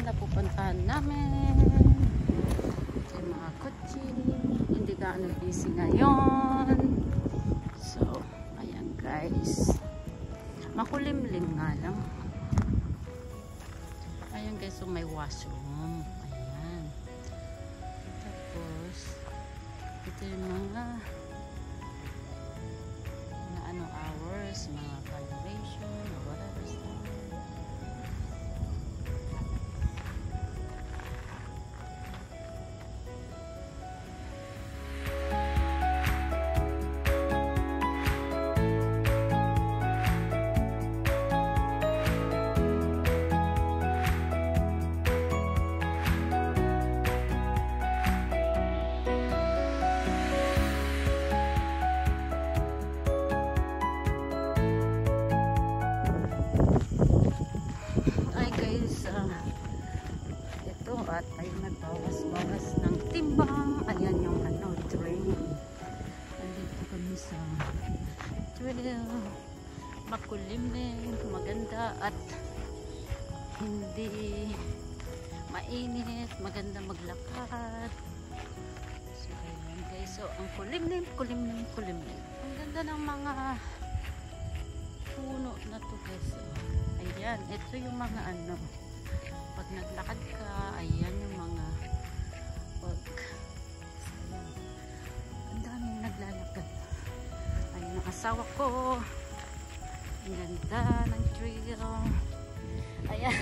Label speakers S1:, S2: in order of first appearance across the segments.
S1: na pupuntahan namin. Ito yung mga kotse. Hindi gaano busy ngayon. So, ayan guys. Makulimlim nga lang. Ayan guys, so may washroom. Ayan. Tapos, ito yung mga hours, mga calculation, or whatever stuff. Ito at ay nagbawas-bawas ng timbang. Ayan yung train. Andito kami sa trail. Makulimlim, maganda at hindi mainit, maganda maglakad. So ayan guys, so ang kulimlim. Ang ganda ng mga puno na to guys. Ayan, ito yung mga pag naglakad ka, ayan yung mga ang daming naglalakad. Ayan ang asawa ko. Ang ganda ng trail. Ayan.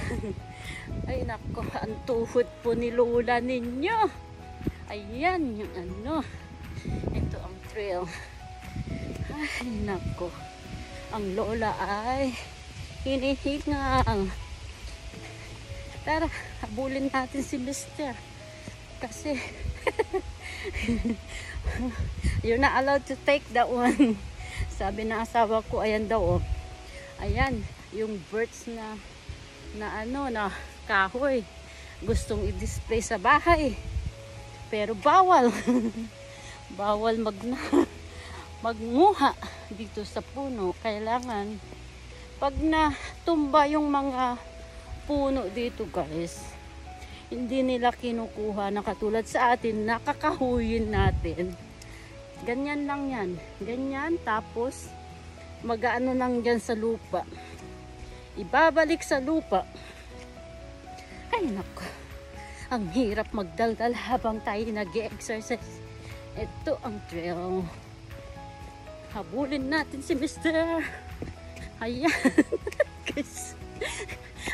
S1: Ay nako, ang tuhod po ni Lola ninyo. Ayan yung ito ang trail. Ay nako, ang Lola ay hinihingal. Tara, habulin natin si Mr. Kasi you're not allowed to take that one. Sabi na asawa ko, ayan daw ayan, yung birds na kahoy. Gustong i-display sa bahay. Pero bawal. Bawal magnguha dito sa puno. Kailangan pag natumba yung mga puno dito guys, hindi nila kinukuha na katulad sa atin, nakakahuyin natin. Ganyan lang yan. Ganyan, tapos mag-ano lang dyan sa lupa. Ibabalik sa lupa. Ay nako, ang hirap magdaldal habang tayo nag-exercise. Ito ang trail. Habulin natin si Mr. Ayan. Guys,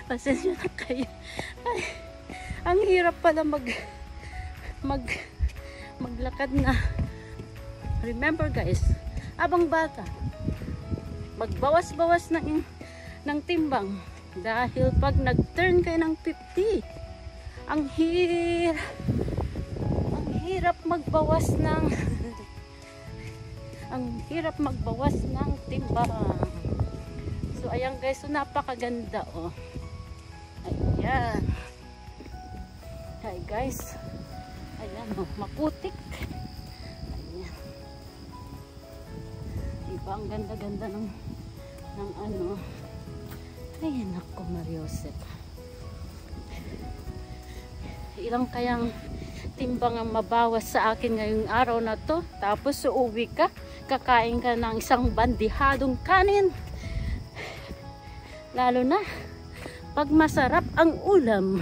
S1: pasensya na kayo. Ay, ang hirap pala maglakad na. Remember guys, abang bata, magbawas-bawas ng timbang. Dahil pag nag-turn kayo ng 50, ang hirap magbawas ng timbang. So ayan guys, so napakaganda ayan. Hi guys, ayan maputik. Ayan, diba ang ganda-ganda ng ayan ako, Mariosep. Ilang kayang timbang ang mabawas sa akin ngayong araw na to. Tapos uuwi ka, kakain ka ng isang bandihadong kanin. Lalo na pag masarap ang ulam.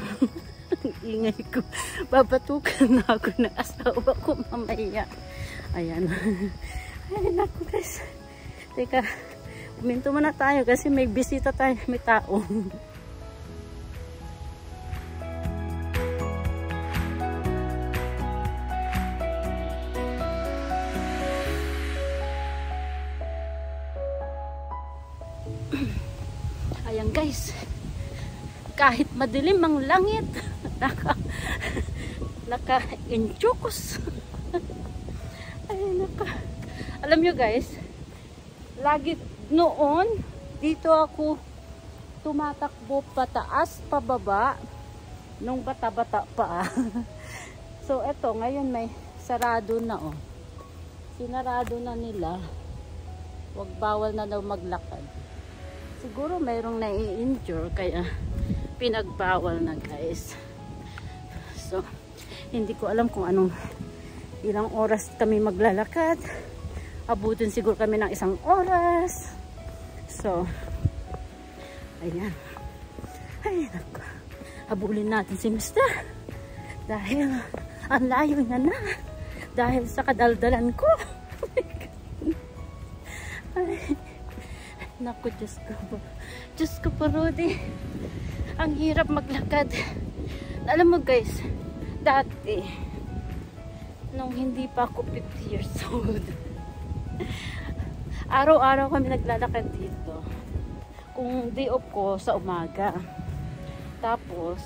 S1: Ingay ko. Babatukan na ako ng asawa ko mamaya. Ayan. Ayan ako guys. Teka, kuminto muna tayo kasi may bisita tayo, may tao. Ayan guys, kahit madilim ang langit, naka-enchokos. Ayan naka. Alam nyo guys, lagi noon dito ako tumatakbo pataas pababa nung bata-bata pa. So eto ngayon may sarado na sinarado na nila. Wag, bawal na daw maglakad. Siguro mayroong nai-injure kaya pinagbawal na guys. So, hindi ko alam kung ilang oras kami maglalakad. Abutin siguro kami ng 1 oras. So, ayan. Ay, naku. Habulin natin si Mr. Dahil, ang layo niya na. Dahil sa kadaldalan ko. Ay, naku, Diyos ko po. Diyos ko po, Rudy. Ang hirap maglakad. Alam mo guys, dati, nung hindi pa ako 50 years old, araw-araw kami naglalakad dito. Kung day off ko sa umaga. Tapos,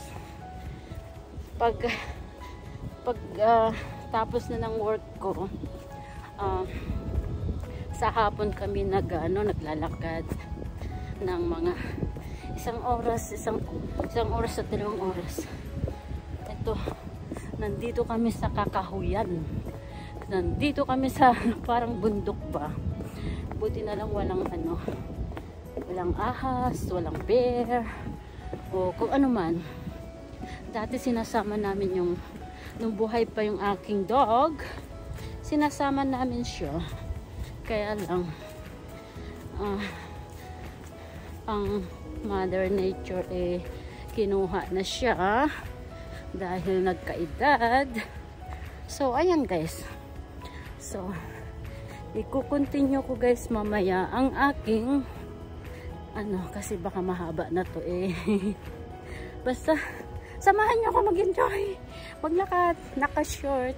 S1: pag tapos na ng work ko, sa hapon kami naglalakad ng mga 1 oras, isang oras at 2 oras. Ito, nandito kami sa Kakahuyan. Nandito kami sa parang bundok ba. Buti na lang walang walang ahas, walang bear, o kung ano man. Dati sinasama namin nung buhay pa yung aking dog, sinasama namin siya. Kaya lang, ang Mother Nature kinuha na siya dahil nagkaedad. So, ayan guys. So, i-continue ko guys mamaya ang aking kasi baka mahaba na to Basta, samahan niyo ako mag-enjoy. Maglakad, naka-short.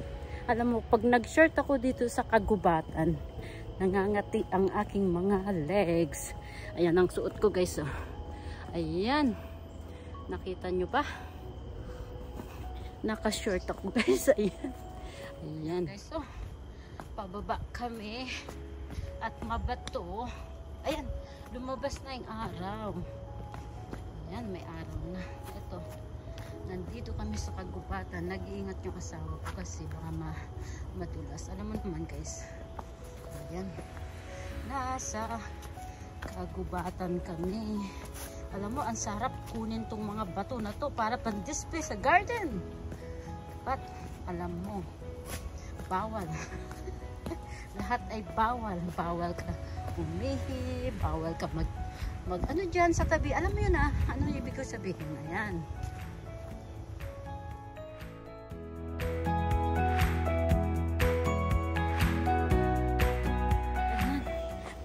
S1: Alam mo, pag nag-short ako dito sa kagubatan, nangangati ang aking mga legs. Ayan ang suot ko guys. Ayan. Nakita nyo ba? Naka-short ako guys. Ayan. Ayan. Guys, pababa kami. At mabato. Ayan. Lumabas na yung araw. Ayan, may araw na. Ito. Nandito kami sa kagubatan. Nag-iingat yung asawa ko kasi baka madulas. Alam mo naman guys. Ayan. Nasa kagubatan kami. Alam mo, ang sarap kunin tong mga bato na to para pang-display sa garden. But, alam mo, bawal. Lahat ay bawal. Bawal ka umihi, bawal ka mag dyan sa tabi. Alam mo yun ano yung ibig ko sabihin? Ayan.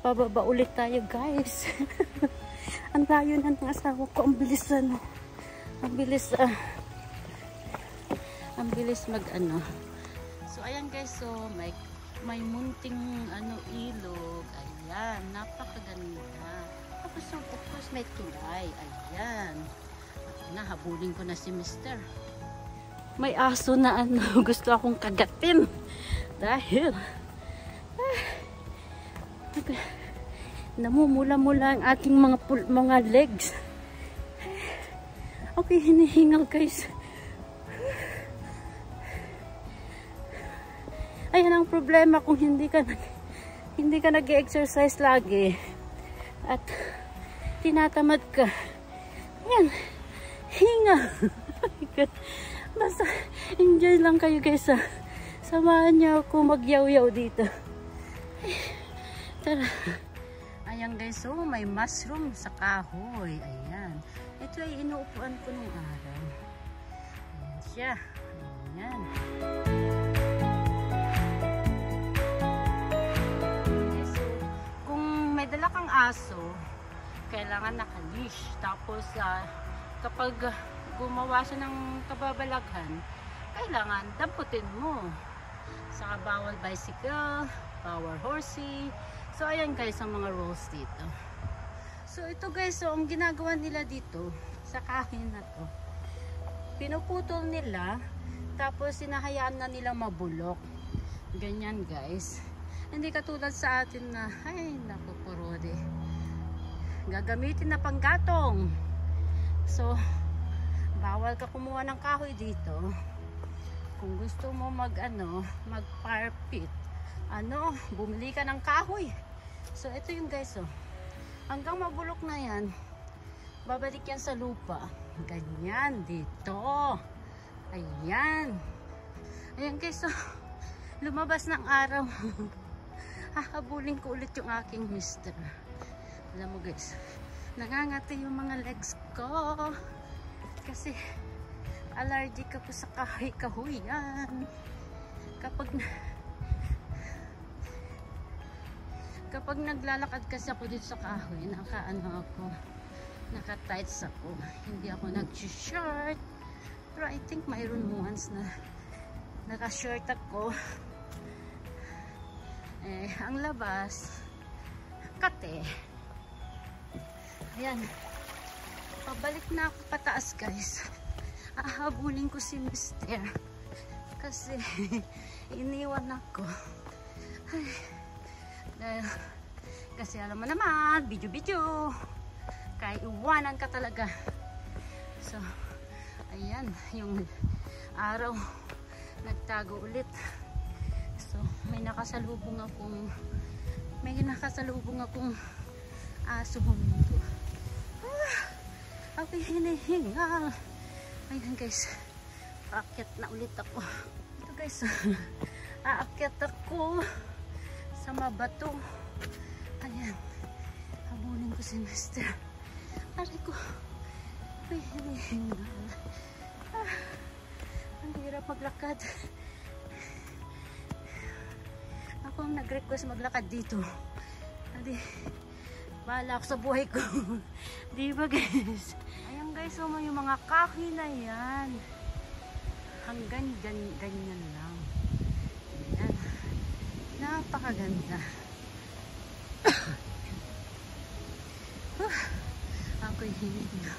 S1: Pababa ulit tayo guys. Ang layo na ng asawa ko. Ang bilis ang bilis mag So ayan guys, so may munting ilog. Ayan, napakaganda. Tapos of course may tulay. Ayan. Nahabulin ko na si Mr. May aso na gusto akong kagatin. Dahil namumula-mula ang aking mga legs. Okay, hinihingal guys. Ayan ang problema kung hindi ka nag-exercise lagi at tinatamad ka. Ayan, hinga. Basta enjoy lang kayo guys. Samahan niyo ako magyaw-yaw dito. Tara. Ayan guys, so may mushroom sa kahoy. Ayan. Ito ay inuupuan ko nung araw. Ayan siya. Ayan. Okay, so, kung may dala kang aso, kailangan naka-leash. Tapos, kapag gumawa siya ng kababalaghan, kailangan damputin mo. Saka bawal bicycle, bawal horsey. So, ayan guys, ang mga rules dito. So, ito guys, so, ang ginagawa nila dito, sa kahoy na to, pinuputol nila, tapos sinahayaan na nila mabulok. Ganyan guys. Hindi katulad sa atin na, ay, naku, purode. Gagamitin na panggatong. So, bawal ka kumuha ng kahoy dito. Kung gusto mo mag-fire pit, bumili ka ng kahoy. So, ito yung guys, hanggang mabulok na yan, babalik yan sa lupa. Ganyan, dito. Ayan. Ayan guys, so, lumabas ng araw. Hahabulin ko ulit yung aking mister. Alam mo guys, nangangati yung mga legs ko. Kasi, allergic ako sa kahoy-kahoyan. Kapag naglalakad kasi ako dito sa kahoy, naka-tights ako. Hindi ako nag-shirt. Pero I think mayroon once na naka-shirt ako. Ang labas, kate. Ayan. Pabalik na ako pataas guys. Ahabulin ko si mister. Kasi iniwan ako. Ay. Kasi alam mo naman, video-video. Kaya iwanan ka talaga. So, ayan, yung araw nagtago ulit. So, may nakasalubong akong aso huminto. Ako hinihingal. Ayan guys, aakyat na ulit ako. Ito guys, aakyat ako sa mabato. Ayan, habulin ko si mister. Aray ko, may hinihingal. Ang hirap maglakad. Ako ang nag-request maglakad dito. Adi, bahala ako sa buhay ko. Diba guys? Ayan guys, so yung mga kahoy na yan. Hanggang ganyan lang. Ayan. Napakaganda. Ako'y hininga.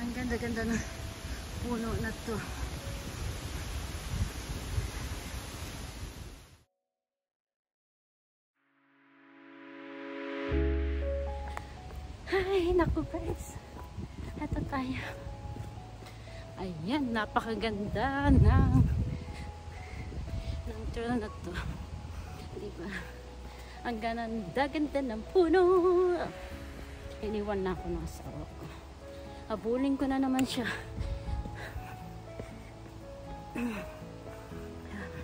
S1: Ang ganda-ganda ng puno na to. Ay, naku guys. Ito tayo. Ayan, napakaganda ng trail na to. Diba? Ang ganda-ganda ng puno. Iniwan na ako ng asawa ko. Habulin ko na naman siya.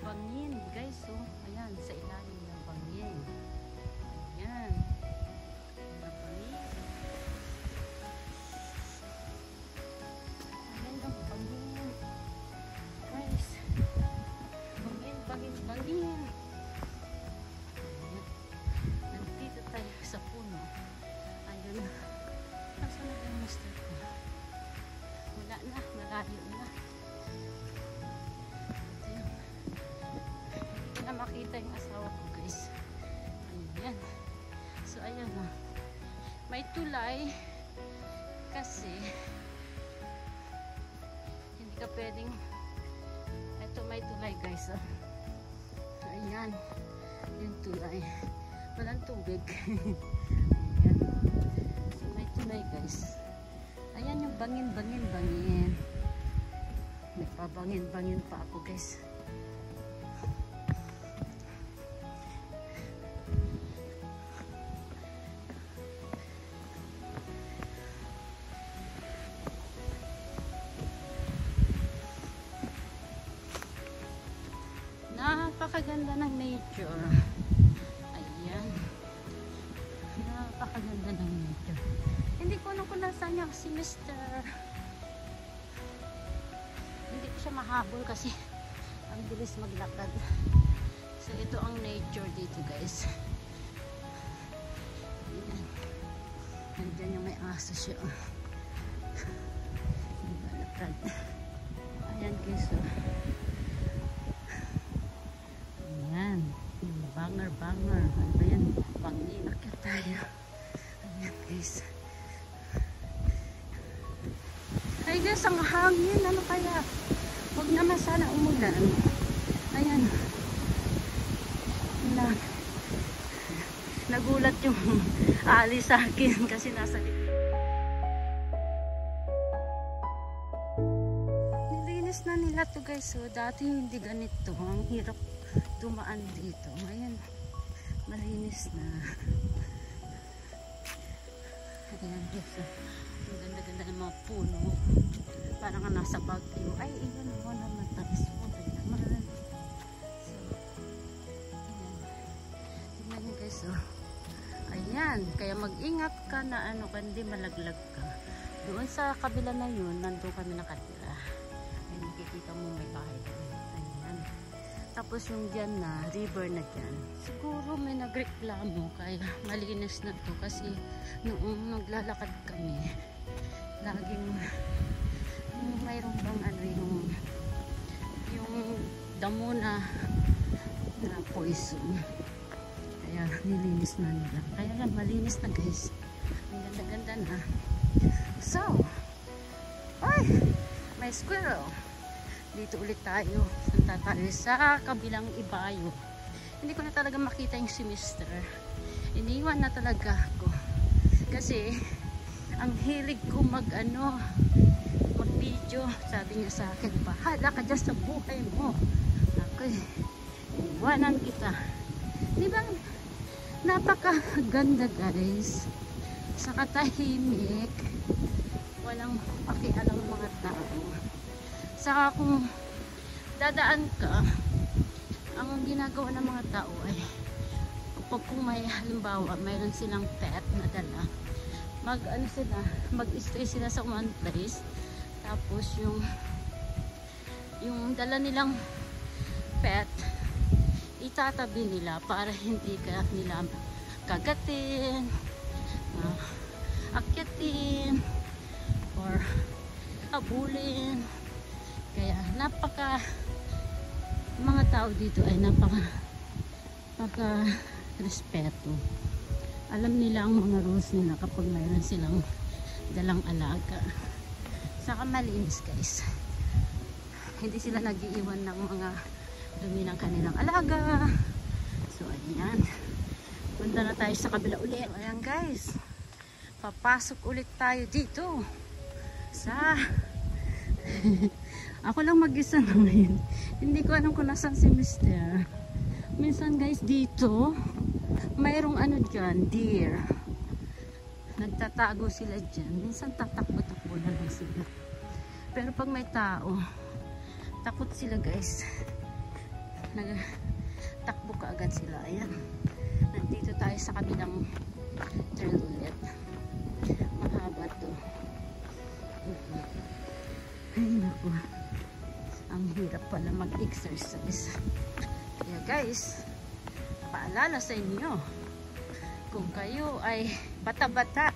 S1: Bangin guys, so ayan, sa ilalim ng bangin. Ayan. Bangin. Ayan ang bangin. Guys. Bangin. Nandito tayo sa puno. Ayun. Nasaan na yung mister ko? Wala na, malayo na. Ito yun. Hindi na makita yung asawa ko guys. Ayan. So ayan na. May tulay. Kasi hindi ka pwedeng. Ito may tulay guys. Ayan. Yung tulay. Walang tubig. Ayan. So may tulay guys. Ayan yung bangin. May pabangin pa ako guys. Napakaganda ng nature. Ayan. Napakaganda ng nature. Hindi ko alam kung nasaan niya si Mr. Hindi ko siya mahabol kasi ang bilis maglakad. So ito ang nature dito guys. Ayan. Nandiyan yung may aso siya. Lakad. Ayan guys. Ayan. Banger. Ano ba yan? Bangin. Akit tayo. Ayan guys. Ay guys, ang hangin. Ano kaya? Huwag naman sana umulan. Ayan. Nagulat yung ali sa akin kasi nasa nilinis na nila to guys. So dati hindi ganito. Ang hirap dumaan dito. Ayan. Malinis na. Ayan guys. Ang ganda ng mga puno. Parang ka nasa Baguio. Ay, iyon mo naman. Tapos mo naman. So, ayan. Tingnan nyo guys, oh. Ayan. Kaya mag-ingat ka na ano, hindi malaglag ka. Doon sa kabila na yun, nandun kami nakatira. Ay, makikita mo may bahay doon. Ayan. Tapos yung dyan na, river na dyan. Siguro may nagreklamo kaya malinis na to kasi noong naglalakad kami, laging mayroon bang ano yung damo na poison. Kaya nilinis na nila. Kaya lang malinis na guys. Ang ganda-ganda na. So, ay, may squirrel. Dito ulit tayo. Punta tayo sa kabilang ibayo. Hindi ko na talaga makita yung si Mister. Iniwan na talaga ako. Kasi, ang hilig ko mag-video. Sabi niya sa akin, bahala ka dyan sa buhay mo. Ako, iwanan kita. Di ba? Napakaganda guys. Sa katahimik. Walang pakialam mga tao. Saka kung dadaan ka, ang ginagawa ng mga tao ay kapag kung may halimbawa mayroon silang pet na dala, mag-stay sila sa one place, tapos yung dala nilang pet itatabi nila para hindi ka nila kagatin, akyatin or abulin. Kaya mga tao dito ay napaka respeto. Alam nila ang mga rules nila kapag mayroon silang dalang alaga. Saka malinis guys. Hindi sila nag-iiwan ng mga dumi ng kanilang alaga. So ayan, punta na tayo sa kabila ulit. Ayan guys, papasok ulit tayo dito sa ako lang mag-isa na ngayon. Hindi ko alam kung nasan si Mister. Minsan guys dito mayroong ano dyan, deer. Nagtatago sila dyan. Minsan tatakbo-takbo na lang sila. Pero pag may tao, takot sila guys. Nagtakbo ka agad sila. Ayan. Nandito tayo sa kabilang trail ulit. Mahaba to. Ay naku. Ang hirap pala mag-exercise. Kaya guys, paalala sa inyo, kung kayo ay bata-bata,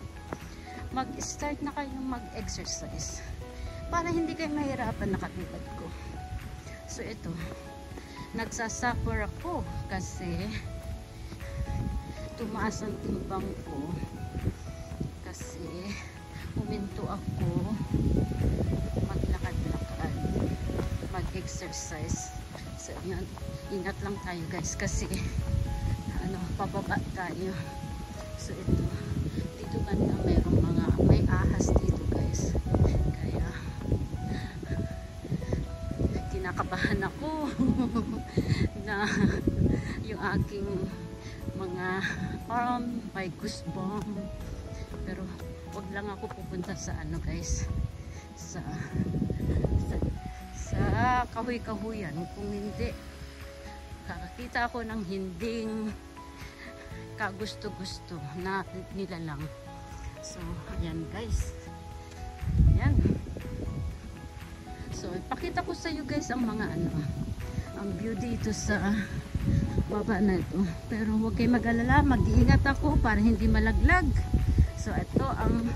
S1: mag-start na kayong mag-exercise para hindi kayo mahirapan na katulad ko. So ito, nagsasuffer ako kasi tumaas ang timbang ko kasi huminto ako maglakad-lakad, mag-exercise. So yan, ingat lang tayo guys kasi pababa tayo. So ito, dito banda may ahas dito guys. Kaya kinakabahan ako na yung aking mga arm may goosebump. Pero wag lang ako pupunta sa guys, sa kahoy-kahuyan. Kung hindi, kakakita ako ng hinding kagusto-gusto na nilalang. So ayan guys, ayan. So ipakita ko sa iyo guys ang mga ang view dito sa baba na ito. Pero huwag kayo mag-alala, mag-iingat ako para hindi malaglag. So ito ang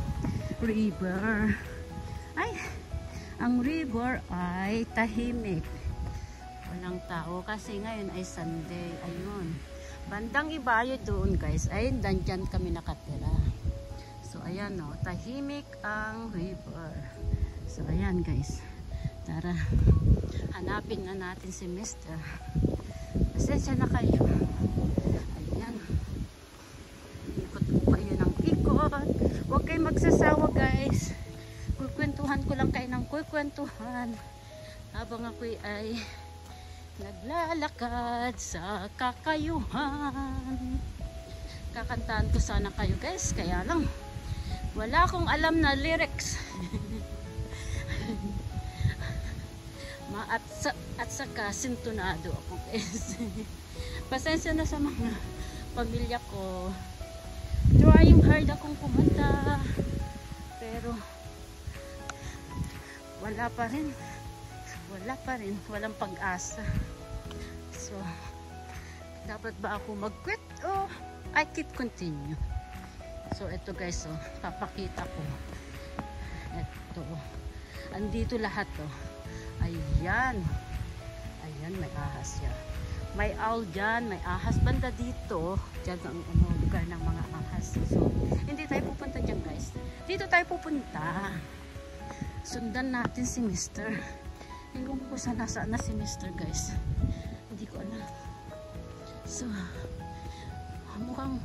S1: river. Ang river ay tahimik. Walang tao kasi ngayon ay Sunday. Ayun. Bandang ibayo doon guys. Ay, dandyan kami nakatira. So ayan o. Tahimik ang river. So ayan guys. Tara. Hanapin na natin si Mister. Pasensya na kayo. Ayan. Ikot ko pa yun ang ikot. Huwag kayo magsasawa guys. Kukwentuhan ko lang kayo ng kukwentuhan habang ako ay naglalakad sa kakayuhan. Kakantahan ko sana kayo guys, kaya lang Wala akong alam na lyrics. At saka sintonado ako guys. Pasensya na sa mga pamilya ko. Trying hard akong kumanta. Pero wala pa rin. Walang pag-asa. So, dapat ba ako mag-quit o I keep continue? So, ito guys, oh, papakita ko. Ito. Andito lahat, oh. Ayan. Ayan, may ahas yan. May owl dyan, may ahas. Banda dito. Dyan ang lugar ng mga ahas. So, hindi tayo pupunta dyan, guys. Dito tayo pupunta. Sundan natin si Mr. Hindi ko kung saan na si Mr. guys. Hindi ko alam. So, mukhang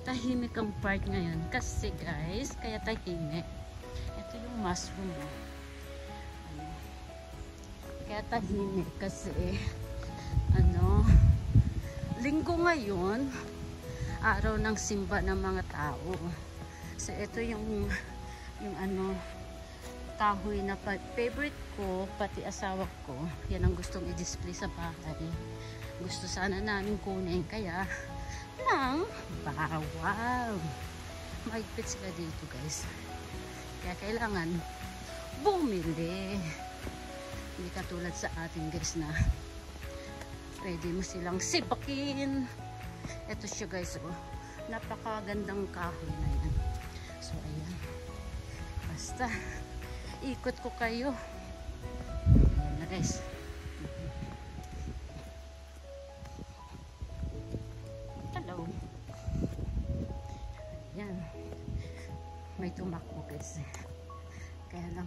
S1: tahimik ang part ngayon. Kasi, guys, kaya tahimik. Ito yung mushroom. Kaya tahimik kasi linggo ngayon, araw ng simba ng mga tao. So ito yung kahoy na favorite ko, pati asawa ko. Yan ang gustong i-display sa bahay. Gusto sana namin kunin, kaya lang bawal. Mahigpit sila dito guys. Kaya kailangan bumili. Hindi katulad sa atin guys na pwede mo silang sipakin. Ito siya guys, oh. Napakagandang kahoy na yan. So ayan, basta ikot ko kayo. Ayan na guys. Hello. Ayan, may tumakbo guys. Kaya lang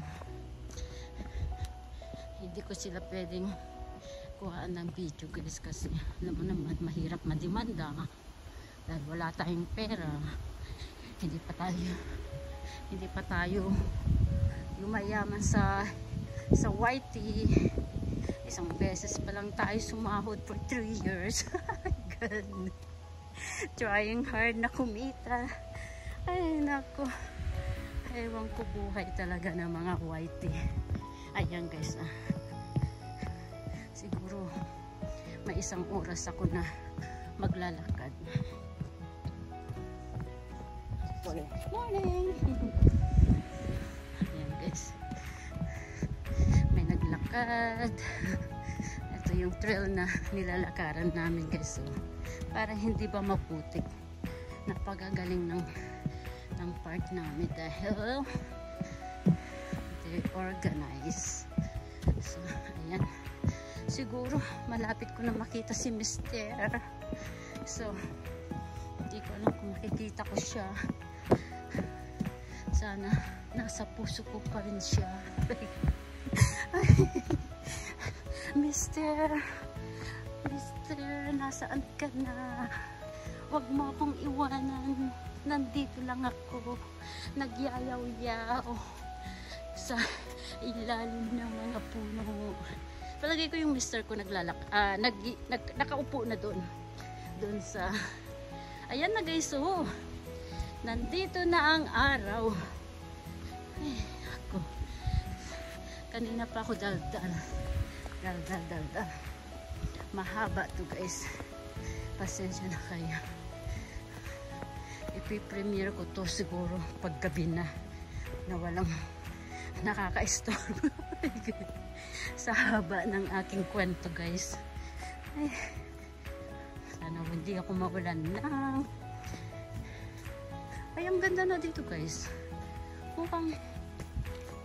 S1: hindi ko sila pwedeng kuhaan ng video guys kasi alam mo naman mahirap madimanda dahil wala tayong pera. Hindi pa tayo yumayaman sa YT. Isang beses pa lang tayo sumahod for 3 years. God. Trying hard na kumita. Ay nako, ewan ko buhay talaga ng mga YT. Ayan guys, siguro may 1 oras ako na maglalakad. Good morning! Ayan guys, may naglakad. Ito yung trail na nilalakaran namin guys, so, para hindi ba maputik. Napagagaling ng park namin dahil organize. So, ayan. Siguro, malapit ko na makita si Mr. So, hindi ko alam kung makikita ko siya. Sana, nasa puso ko pa rin siya. Mr. Nasaan ka na? Huwag mo akong iwanan. Nandito lang ako. Nagyayaw-yaw sa ilalim ng mga puno. Palagay ko yung mister ko nakaupo na doon sa ayan na guys, oh. Nandito na ang araw. Ay, ako. Kanina pa ako daldal. Mahaba to guys. Pasensya na kayo. Ipi-premiere ko to siguro paggabi na walang nakaka-storm. Sa haba ng aking kwento guys. Ay, sana hindi ako mawalan lang. Ay, ang ganda na dito guys. Mukhang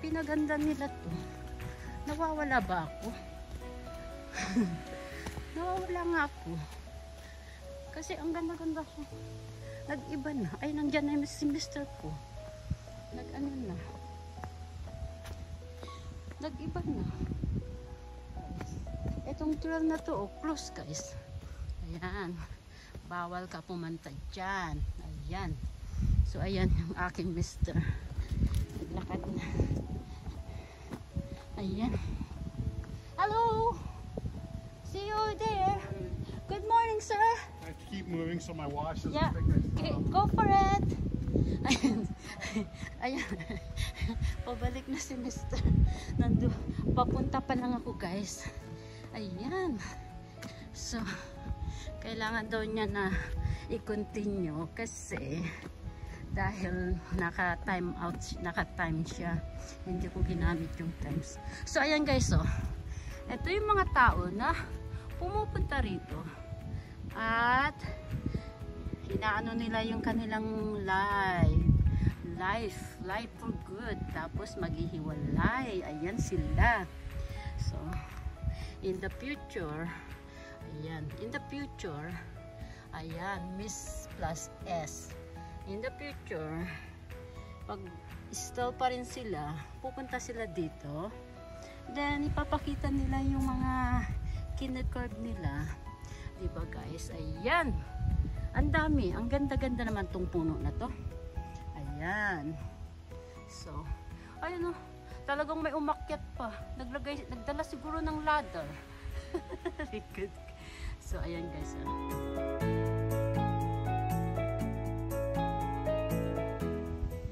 S1: pinaganda nila to. Nawawala ba ako? Nawawala nga ako. Kasi ang ganda-ganda ko. Nag-iba na. Ay, nandyan na si Mr. ko. Nag-ano na. Nag-iba na. Itong trail na to, oh, close guys. Ayan. Bawal ka pumunta dyan. Ayan. So, ayan yung aking Mr. Naglakad na. Ayan. Hello! See you there. Good morning, sir.
S2: I have to keep moving so my wash doesn't
S1: Yeah.
S2: think I
S1: Okay, go for it. Ayan. Ayan. Pabalik na si Mr. Papunta pa lang ako, guys. Ayan. So, kailangan daw niya na i-continue kasi dahil naka-time out, naka-time siya. Hindi ko ginamit yung times. So, ayan guys, oh. Ito yung mga tao na pumupunta rito. At inaano nila yung kanilang life for good. Tapos maghihiwalay. Ayan sila. So, in the future, ayan, Miss plus S. In the future, pag still pa rin sila, pupunta sila dito. Then, ipapakita nila yung mga kine-curve nila. Diba guys? Ayan. Ang dami. Ang ganda-ganda naman tong puno na to. Ayan. So, ayun o. Talagang may umakyat pa. Nagdala siguro ng ladder. Very good. So, ayan guys.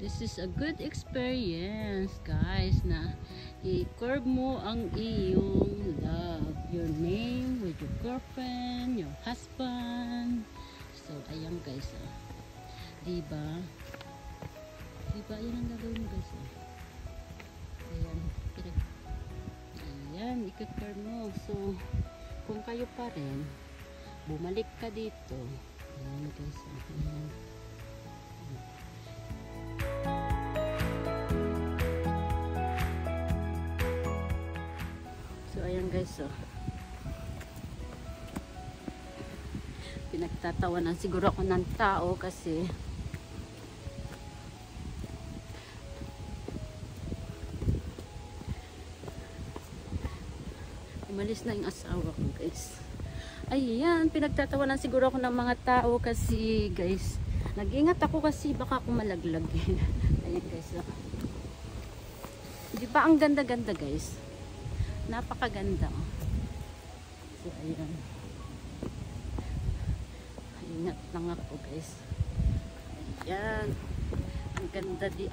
S1: This is a good experience, guys, na i-curve mo ang iyong love. Your name with your girlfriend, your husband. So, ayan guys. Diba? Diba? Ayan ang gagawin mo guys. Ayan. Ayan, i-curve mo. So, kung kayo pa rin, bumalik ka dito. Ayan guys. Ayan. So, ayan guys. So, pinagtatawanan siguro ako ng tao kasi umalis na yung asawa ko guys. Ayan, pinagtatawanan siguro ako ng mga tao kasi guys, nag-ingat ako kasi baka ako malaglag. Ayan guys. So, di ba ang ganda-ganda guys? Napakaganda. So, ayan. Ingat lang ako guys. Ayan.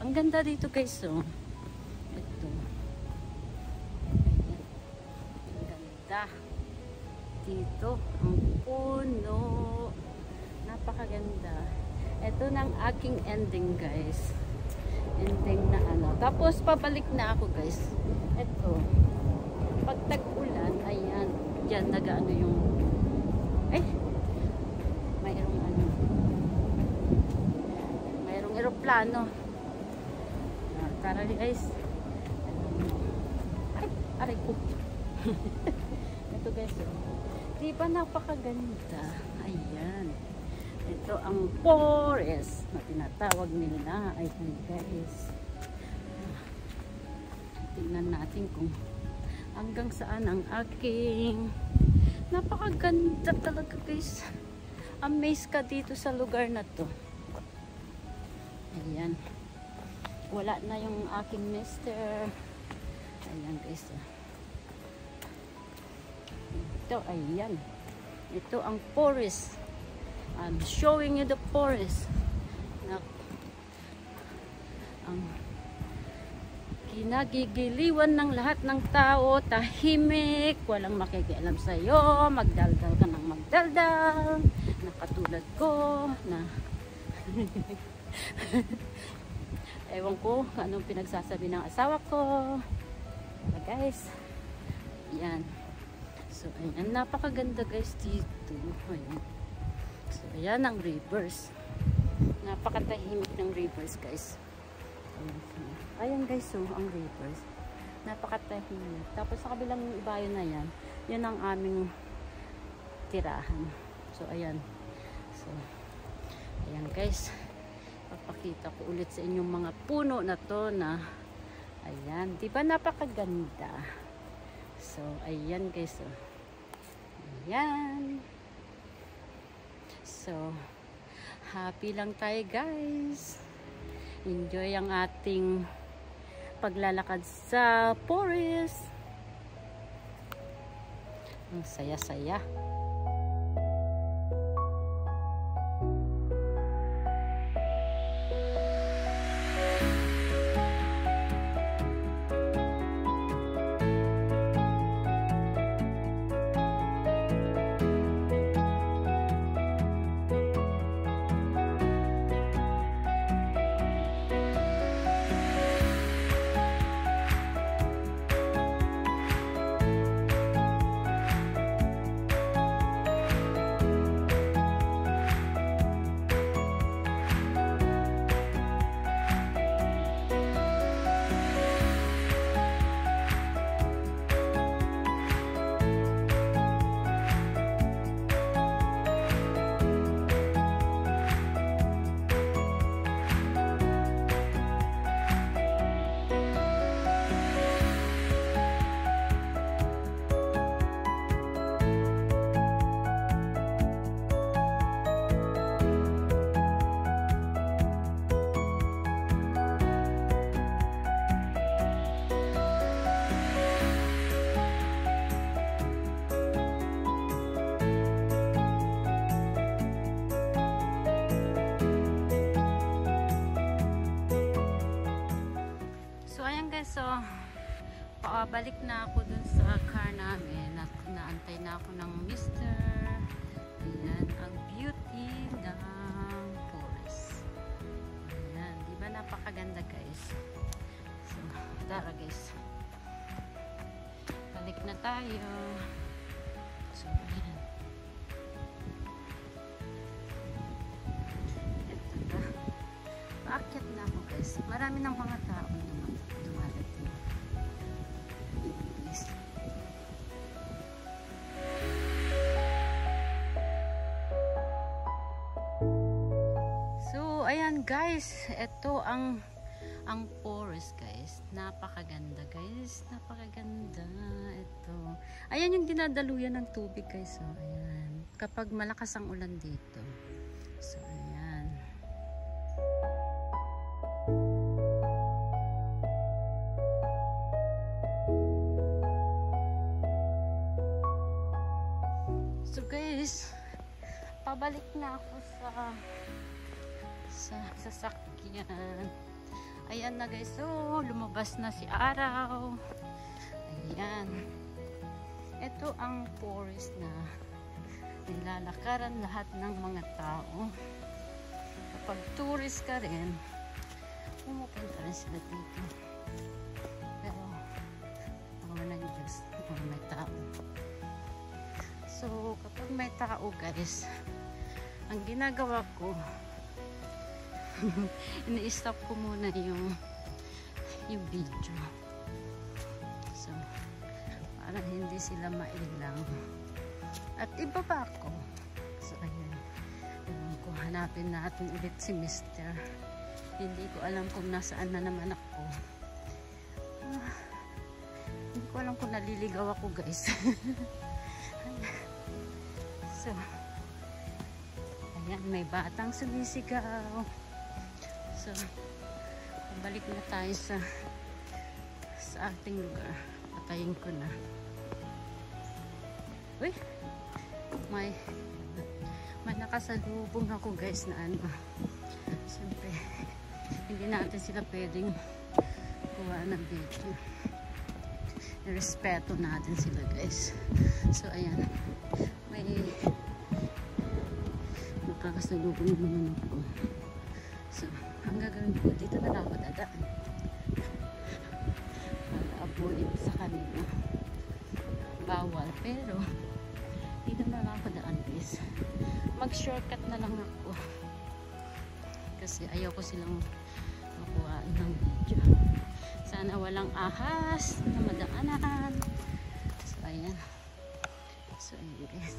S1: Ang ganda dito guys. So, ito. Ayan. Ang ganda. Dito. Ang puno. Napakaganda. Ito ng aking ending guys. Ending na ano. Tapos pabalik na ako guys. Ito. Pag tag-ulan, ayan, dyan nag-ano yung, mayroong ano, mayroong eroplano. Tara guys. Aray ko. Ito guys, di ba napakaganda? Ayan. Ito ang forest na tinatawag nila. Ayan guys. Tingnan natin kung hanggang saan ang aking napakaganda talaga guys. Amaze ka dito sa lugar na to. Ayan. Wala na yung aking mister. Ayan guys. Ito, ayan. Ito ang forest. I'm showing you the forest. Ang kinagigiliwan ng lahat ng tao, tahimik, walang makikialam sa'yo, magdaldal ka ng magdaldal, na katulad ko, na ewan ko anong pinagsasabi ng asawa ko. Pero guys, yan. So, ayan, napakaganda guys dito. Ayan. So, ayan ang rivers. Napakatahimik ng rivers guys. Ayan guys, so ang rivers. Napakatahimik. Tapos sa kabilang ibayo na yan, yan ang aming tirahan. So ayan. So ayan guys. Papakita ko ulit sa inyong mga puno na to na ayan, di ba napakaganda? So ayan guys. So ayan. So happy lang tayo guys. Enjoy ang ating paglalakad sa forest. Ang saya-saya. guys, so pabalik na ako dun sa car namin at naantay na ako ng mister. Ayan, ang beauty ng forest. Ayan, diba napakaganda guys. So, tara guys. Balik na tayo. So, ayan. Paakyat na ako guys. Marami ng mga tao naman dumarating. So, ayan guys. Ito ang forest guys. Napakaganda guys. Napakaganda. Ito. Ayan yung dinadaluyan ng tubig guys. So, ayan. Kapag malakas ang ulan dito. So, ayan. So guys, pabalik na ako sa sasakyan. Ayan na guys, so lumabas na si araw. Ayan. Ito ang forest na nilalakaran lahat ng mga tao. Kapag tourist ka rin, pumupunta rin sila dito. Pero, mga nag-Diyos, may tao. So, kapag may tao guys, ang ginagawa ko, ini-stop ko muna yung video. So, para hindi sila mailang. At ibaba ko. So, ayan. Kung hanapin natin ulit si Mr. Hindi ko alam kung nasaan na naman ako. Hindi ko alam kung naliligaw ako guys. So, ayan, may batang sumisigaw. So, balik na tayo sa ating lugar. Patayin ko na. Uy! May nakasalubong ako guys na ano. Siyempre, hindi natin sila pwedeng kuha ng video. Respeto natin sila guys. So, ayan. May nakakasalubong naman ako. So, ang gagawin ko, dito na lang ako dadaan. Para avoid sa kanila. Bawal, pero dito na lang ako daan guys. Mag-shortcut na lang ako. Kasi ayaw ko silang makuha ng video. Sana walang ahas na madaanan. So, ayan. So, ayan guys.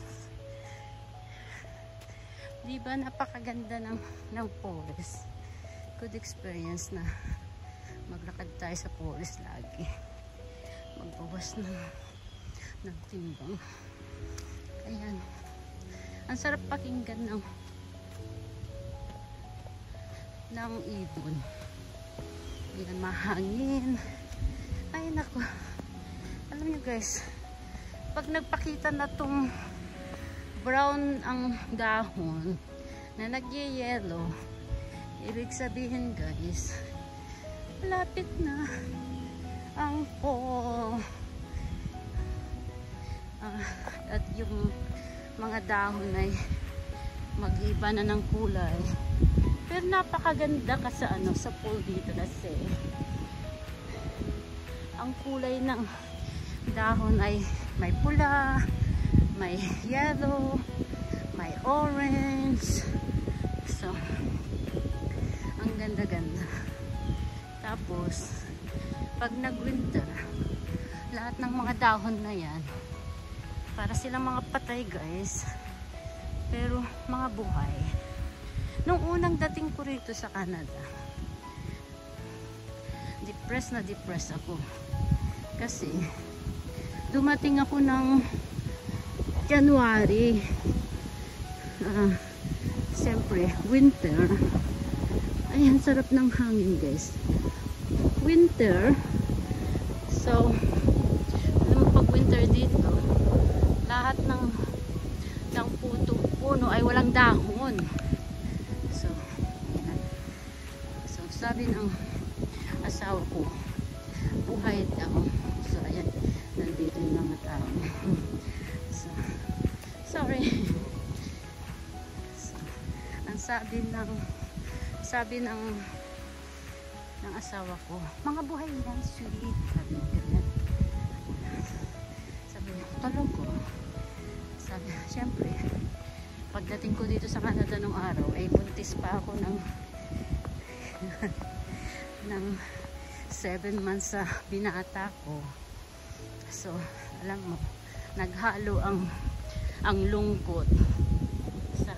S1: Diba napakaganda ng forest. Good experience na maglakad tayo sa forest lagi. Magbawas ng timbang. Ayan. Ang sarap pakinggan ng ibon. Ayan, mahangin. Ay, naku. Alam nyo guys, pag nagpakita na tong brown ang dahon na nag-yellow, ibig sabihin guys, malapit na ang fall. At yung mga dahon ay mag-iba na ng kulay. Pero napakaganda ka sa fall dito kasi ang kulay ng dahon ay may pula, may yellow, may orange. So, ang ganda-ganda. Tapos, pag nag-winter, lahat ng mga dahon na yan, para silang mga patay guys. Pero, mga buhay. Nung unang dating ko rito sa Canada, depressed ako. Kasi, dumating ako ng January. Siyempre, winter. Ayan, sarap ng hangin guys. Winter. So, alam mo pag winter dito, lahat ng puno ay walang dahon. So, ayan. So sabi ng asawa ko, sabi ng asawa ko, mga buhay yan, sweet. Sabi niya ganyan. Sabi niya, tulog ko. Sabi, syempre, pagdating ko dito sa Canada nung araw, ay buntis pa ako ng 7 months sa binata ko. So, alam mo, naghalo ang lungkot sa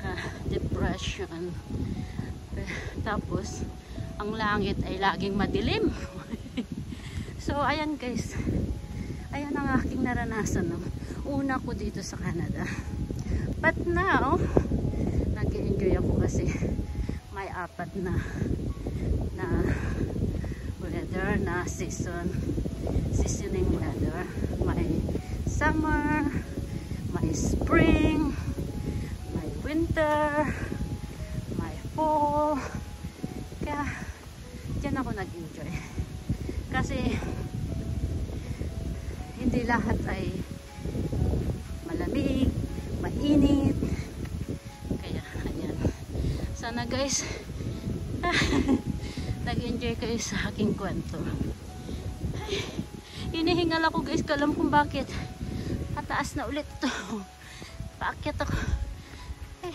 S1: depression. Tapos, ang langit ay laging madilim. So, ayan guys. Ayan ang aking naranasan no? Una ko dito sa Canada. But now, nag-enjoy ako kasi may 4 na weather na seasoning weather. May summer, may spring, may winter, may fall. Kaya dyan ako nag-enjoy. Kasi hindi lahat ay malamig, mainit. Kaya ayan. Sana guys nag-enjoy kayo sa aking kwento. Ay, hinihingal ako guys, kalam kung bakit pataas na ulit to. Paakyat ako. Ay,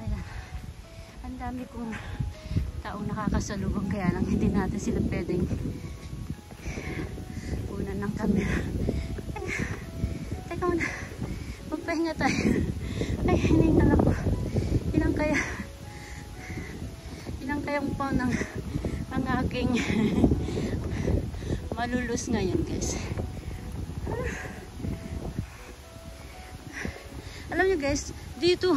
S1: ayan. Ang dami kong taong nakakasalubong, kaya lang hindi natin sila pwedeng kunan ng camera. Ay, teka muna, magpahinga tayo. Ay, hinihingal ako. Ilang kayang pa ng ang aking malulus ngayon guys. Alam nyo guys, dito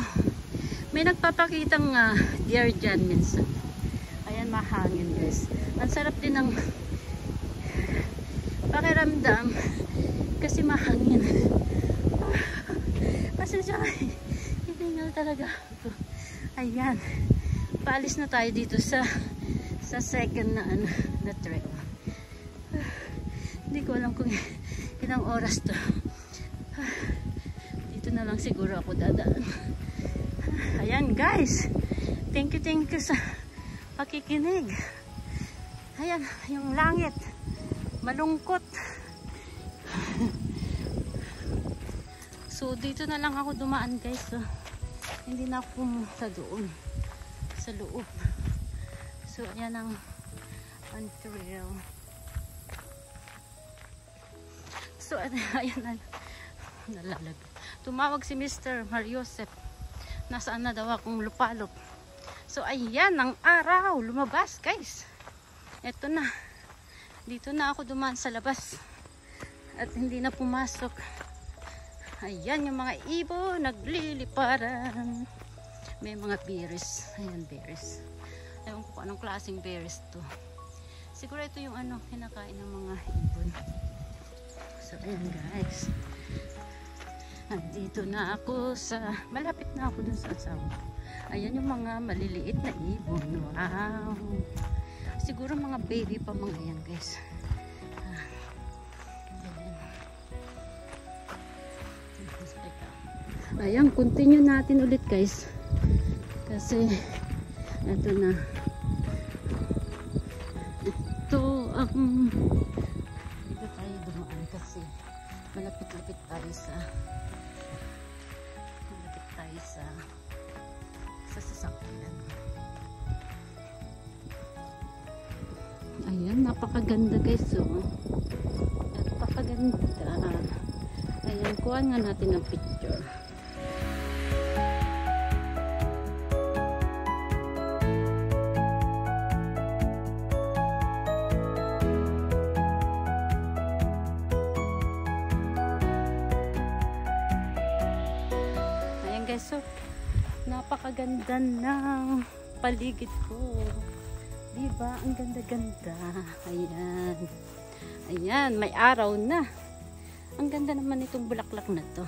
S1: may nagpapakitang deer dyan minsan. Ayan, mahangin guys. Ang sarap din ng pakiramdam kasi mahangin. Pasensya kayo, hiningal talaga ako. Ayan, paalis na tayo dito sa second na trail. Hindi ko alam kung ilang oras to. Dito na lang siguro ako dadaan. Ayan guys, thank you sa pakikinig. Ayan, yung langit malungkot. So dito na lang ako dumaan guys. So, hindi na ako pumunta doon sa loob. So ayan ang trail. So ayan na nalalag. Tumawag si Mr. Mariosep. Nasaan na daw akong lupalop. So ayan ang araw, lumabas guys. Eto na. Dito na ako dumaan sa labas. At hindi na pumasok. Ayan yung mga ibon nagliliparan. May mga berries. Ayan, berries. Ewan ko anong klaseng berries to. Siguro ito yung kinakain ng mga ibon. So ayan guys. Nandito na ako malapit na ako dun sa asawa. Ayan yung mga maliliit na ibon. Wow. Siguro mga baby pa mga yan guys. Ayan, continue natin ulit guys. Kasi ito na. Ito dito tayo dumaan kasi malapit-lapit tayo sa sasakyan. Ayan, napakaganda guys. So, napakaganda. Ayan, kuha nga natin ng picture. So, napakaganda ng paligid ko. Diba? Ang ganda-ganda. Ayan. Ayan, may araw na. Ang ganda naman itong bulaklak na to.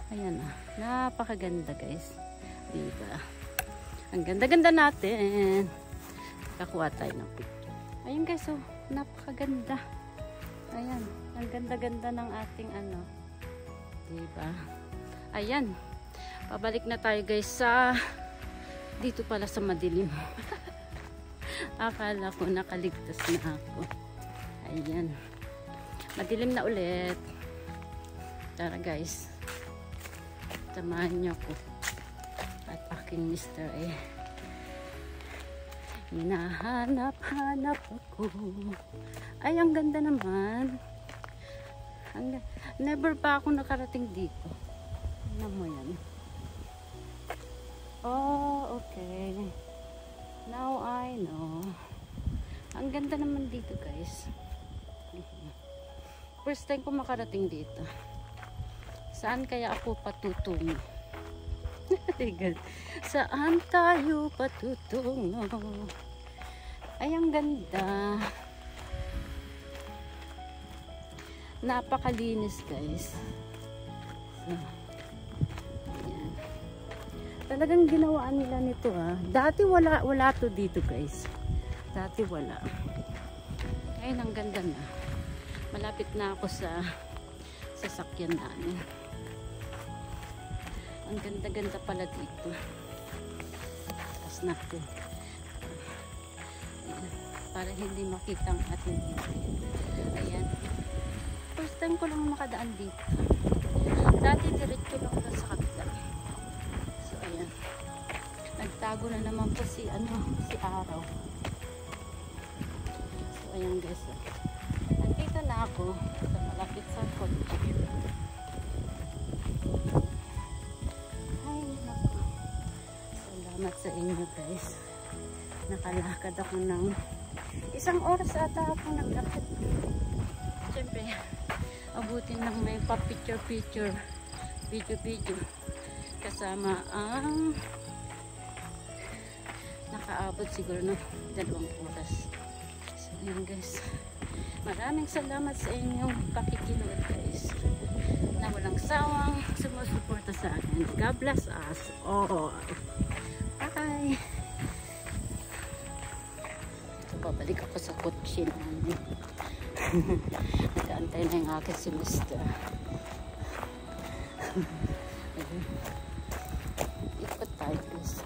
S1: Ayan ah. Napakaganda guys. Diba? Ang ganda-ganda natin. Kakuha tayo ng picture. Ayan guys, so, napakaganda. Ayan. Ang ganda-ganda ng ating Diba? Ayan. Pabalik na tayo guys sa dito pala sa madilim. Akala ko nakaligtas na ako. Ayan. Madilim na ulit. Tara guys. Samahan niyo ako. At aking mister eh. Hinahanap-hanap ako. Ay, ang ganda naman. Never pa ako nakarating dito. Ano mo yan? Oh, okay. Now I know. Ang ganda naman dito guys. First time ko makarating dito. Saan kaya ako patutungo? Saan tayo patutungo? Ay, ang ganda. Napakalinis guys. So, ayan. Talagang ginawaan nila nito ah. Dati wala to dito guys. Dati wala. Ayun, ang ganda na. Malapit na ako sa sasakyan namin. Ang ganda-ganda pala dito. Tapos natin. Ayan. Para hindi makita ang ating dito. Ayan. First time ko lang makadaan dito. Dati diretso lang na sa kabila. So ayan. Nagtago na naman po si araw. So ayan guys. Nandito na ako sa malapit sa kotse. Ay naku. Salamat sa inyo guys. Nakalakad ako ng 1 oras ata ako naglakad. Siyempre, abutin lang may pa-picture-picture, video-video. Kasama ang nakaabot siguro ng 2 oras. So, yun guys. Maraming salamat sa inyong pakikinood guys. Na walang sawang sumusuporta sa akin. God bless us all. Bye! So, babalik ako sa kotse namin. Nag-aantay na yung akin si Mr. Ikot tayo guys.